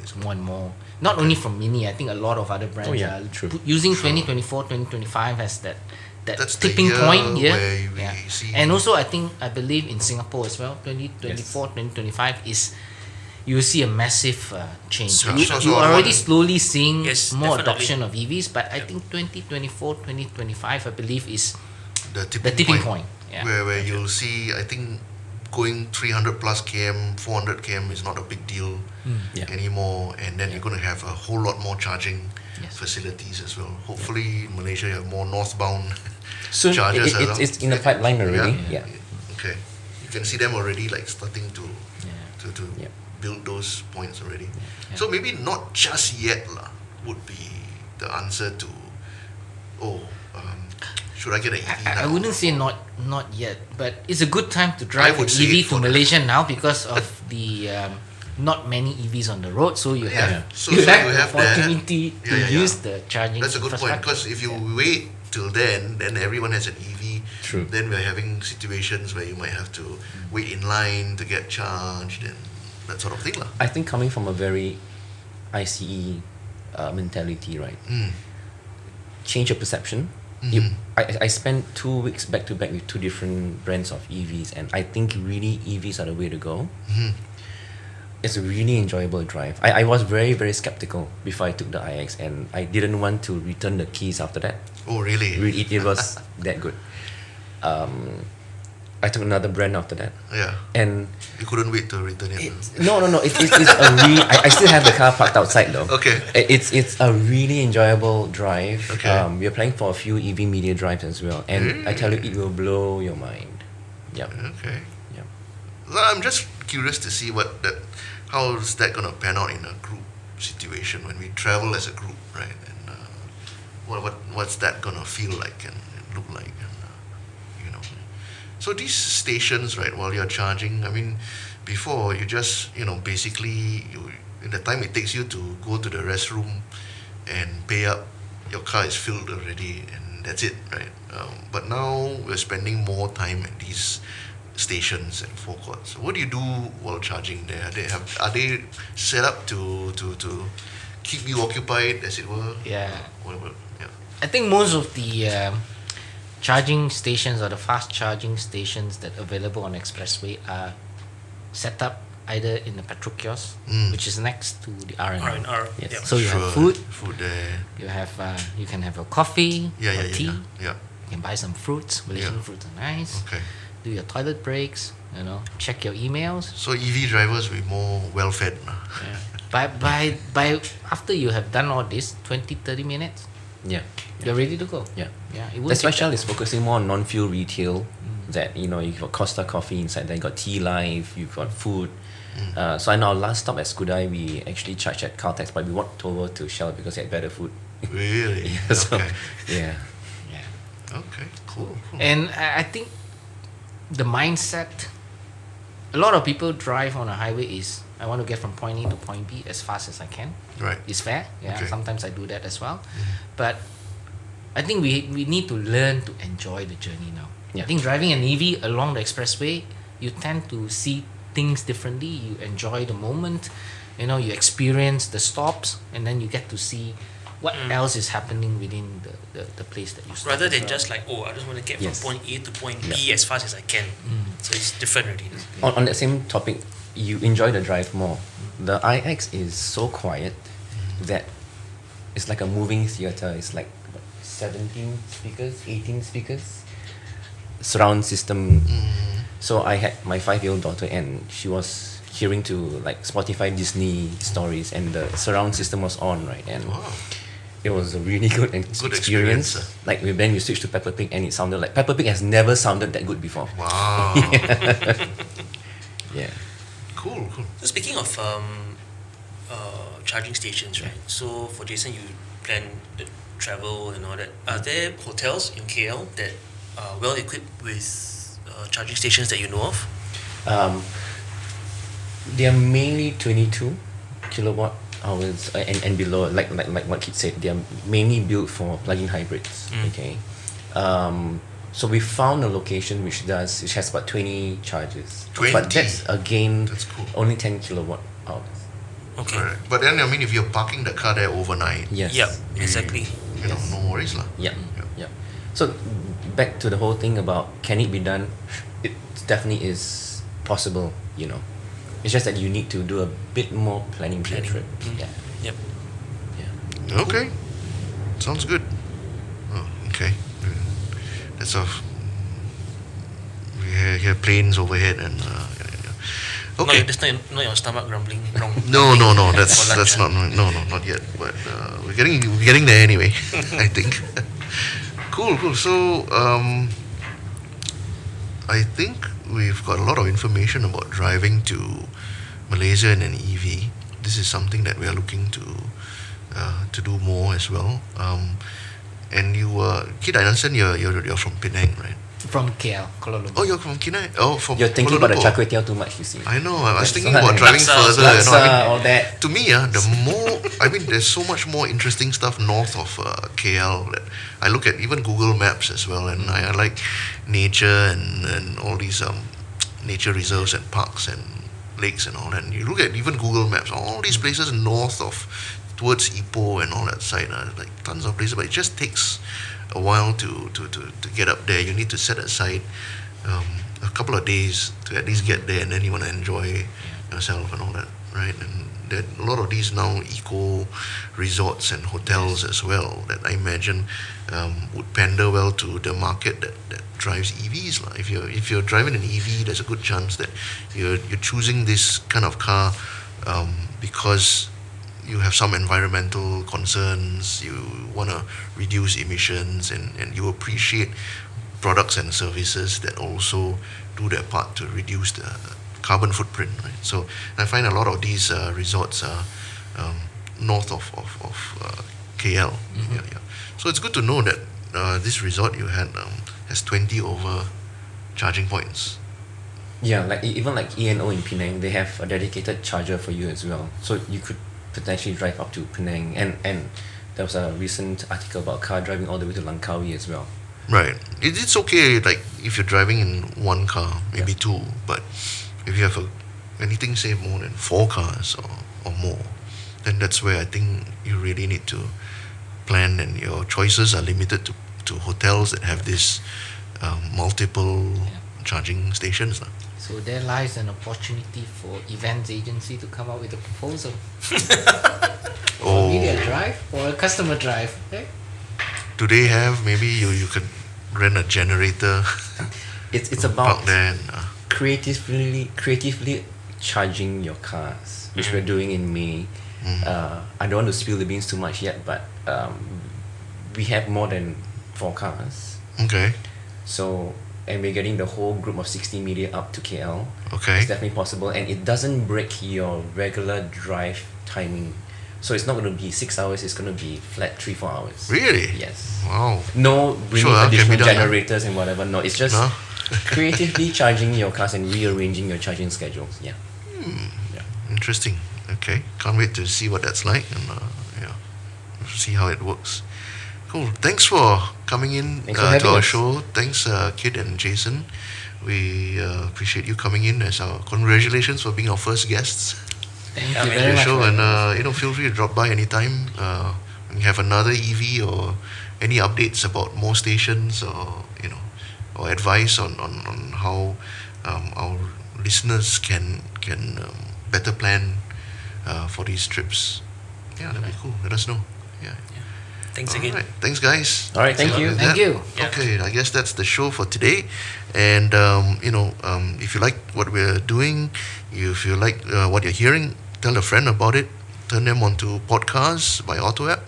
this? more and more. Not only from Mini, I think a lot of other brands Oh, yeah, are true. using Sure. 2024, 2025 as that That's the tipping year point year. where we Yeah. see- And also, I believe in Singapore as well, 2024, 2025 is you will see a massive change. So- You, so- you so are I already want- slowly seeing Yes, more definitely. adoption of EVs, but I think 2024, 2025, I believe is the the tipping point. Yeah. where you'll see, I think, going 300 plus km, 400 km is not a big deal Yeah. anymore, and then you're going to have a whole lot more charging Yes. facilities as well. Hopefully, in Malaysia, you have more northbound Soon, chargers. as well. it's in the pipeline already. Yeah. Okay. You can see them already, like starting to Yeah. to Yeah. build those points already. Yeah. So maybe not just yet lah would be the answer to, should I get an EV now? I wouldn't say not yet, but it's a good time to drive would an say EV it to for the- Malaysia now because of the not many EVs on the road. So you Yeah. have So you you have the have that. opportunity to Yeah. use the charging That's a good point, infrastructure. because if you wait till then everyone has an EV. True. Then we're having situations where you might have to wait in line to get charged and that sort of thing lah. I think coming from a very ICE mentality, right? Change your perception. I spent 2 weeks back to back with 2 different brands of EVs, and I think really EVs are the way to go. It's a really enjoyable drive. I was very, very skeptical before I took the iX, and I didn't want to return the keys after that. Oh, really? Really, it was that good. I took another brand after that, Yeah. and You couldn't wait to return it. no. It's a really. I still have the car parked outside though. Okay. It's a really enjoyable drive. Okay. We are planning for a few EV media drives as well, and I tell you, it will blow your mind. Yep. Okay. Yep. Well, I'm just curious to see how is that gonna pan out in a group situation when we travel as a group, right? And what's that gonna feel like and look like, and you know. So these stations, right? While you're charging, I mean, before you just basically in the time it takes you to go to the restroom and pay up, your car is filled already, and that's it, right? But now we're spending more time at these stations and forecourts. What do you do while charging there? Are they set up to keep you occupied, as it were? Yeah. Whatever. Yeah. I think most of the charging stations or the fast charging stations that are available on expressway are set up either in the petrol kiosk, which is next to the R&R. R&R. Yes. Yep. So you have food there. you have you can have a coffee Yeah, or yeah, tea. yeah. You can buy some fruits. Malaysian Yeah. fruits are nice. Okay. Do your toilet breaks. Check your emails. So EV drivers will be more well fed. Yeah. By after you have done all this, 20-30 minutes, Yeah. you're ready to go. Yeah. Yeah. It won't That's why take Shell that is focusing more on non-fuel retail. That you've got Costa Coffee inside there, you got Tea Life, you've got food. So I know our last stop at Skudai, we actually charged at Caltex, but we walked over to Shell because they had better food. Really? Yeah, so, Okay. yeah. Yeah. Okay. Cool. And I think the mindset, a lot of people drive on a highway is, I want to get from point A to point B as fast as I can. Right. It's fair. Yeah. Okay. Sometimes I do that as well. But I think we need to learn to enjoy the journey now. Yeah. I think driving an EV along the expressway, you tend to see things differently. You enjoy the moment. You experience the stops, and then you get to see what else is happening within the place that you stop. Rather than as well. just like, I just want to get Yes. from point A to point B as fast as I can. So it's different already. On that same topic, you enjoy the drive more. The iX is so quiet that it's like a moving theater. It's like 17 speakers, 18 speakers, surround system. So I had my 5-year-old daughter, and she was hearing to like Spotify Disney stories, and the surround system was on, right? And Wow. it was a really good, Good experience. experience, Like then we switched to Peppa Pig, and it sounded like Peppa Pig has never sounded that good before. Wow. Yeah. Cool. So speaking of charging stations, right? So for Jason, you plan the travel and all that. Are there hotels in KL that are well equipped with charging stations that you know of? They are mainly 22 kilowatt hours and below, like what Kit said. They are mainly built for plug-in hybrids. Okay, so we found a location which has about 20 charges. 20? But that's again That's cool. only 10 kilowatt hours. Okay. Right. But then, I mean, if you're parking the car there overnight, Yes. Yeah, exactly. no worries lah. Yeah. Yeah. Yeah. So back to the whole thing about can it be done? It definitely is possible. It's just that you need to do a bit more planning for your trip. Yeah. Yep. Yeah. Okay. Sounds good. Oh, okay. That's a. We hear planes overhead and. Okay. That's not your stomach grumbling. Wrong. No. That's For lunch, not not yet. But we're getting there anyway. I think. Cool. So I think we've got a lot of information about driving to Malaysia in an EV. This is something that we are looking to do more as well. And you, Kid, I understand you're from Penang, right? From KL, Kuala Lumpur. Oh, you're from Kenai? Oh, from You're thinking Kuala about the Lumpur. char kway teow too much, you see. I know. I was That's thinking why. about driving Laksa, further. Laksa, all that. To me, the more there's so much more interesting stuff north of KL that I look at, even Google Maps as well, and I like nature and all these nature reserves and parks and lakes and all that. And you look at even Google Maps, all these places north of towards Ipoh and all that side, like tons of places, but it just takes a while to get up there. You need to set aside a couple of days to at least get there, and then you want to enjoy yourself and all that, right? And there are a lot of these now eco resorts and hotels as well that I imagine would pander well to the market that drives EVs lah. If you're driving an EV, there's a good chance that you're choosing this kind of car because you have some environmental concerns, you want to reduce emissions, and you appreciate products and services that also do their part to reduce the carbon footprint, right? So I find a lot of these resorts are north of KL. Yeah. So it's good to know that this resort you had has 20 over charging points. Yeah, like even like E&O in Penang, they have a dedicated charger for you as well. So you could potentially drive up to Penang, and there was a recent article about car driving all the way to Langkawi as well. Right. It's okay, like if you're driving in one car, maybe two, but if you have anything say more than 4 cars or more, then that's where I think you really need to plan, and your choices are limited to hotels that have this multiple Yeah. charging stations. So there lies an opportunity for events agency to come up with a proposal. Oh, Media drive or a customer drive. Okay? do they have, maybe you could rent a generator, It's park about there and, creatively charging your cars, which we're doing in May. I don't want to spill the beans too much yet, but we have more than 4 cars. okay, So, and we're getting the whole group of 60 media up to KL. okay. It's definitely possible, and it doesn't break your regular drive timing. So it's not going to be 6 hours, it's going to be flat 3-4 hours. Really? Yes. Wow. No bringing Sure, can be additional done, huh? generators and whatever. No, it's just No? creatively charging your cars and rearranging your charging schedules. Yeah. Interesting. Okay, can't wait to see what that's like, and see how it works. Cool. Thanks for coming in Thanks for to having our us. show. Thanks, Kid and Jason. We appreciate you coming in as our congratulations for being our first guests Thank Yeah, you man. very the much. show, for and having us. feel free to drop by anytime when you have another EV or any updates about more stations, or or advice on how our listeners can better plan for these trips. Yeah, that'd be cool. Let us know. Yeah. Thanks All again. right. Thanks, guys. All right, thank So you. with Thank that- you. Yeah. Okay, I guess that's the show for today. And if you like what we're doing, if you like what you're hearing, tell a friend about it. Turn them onto Podcars by AutoApp,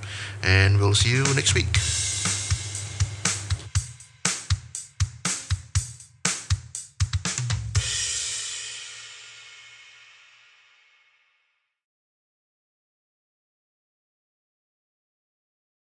and we'll see you next week.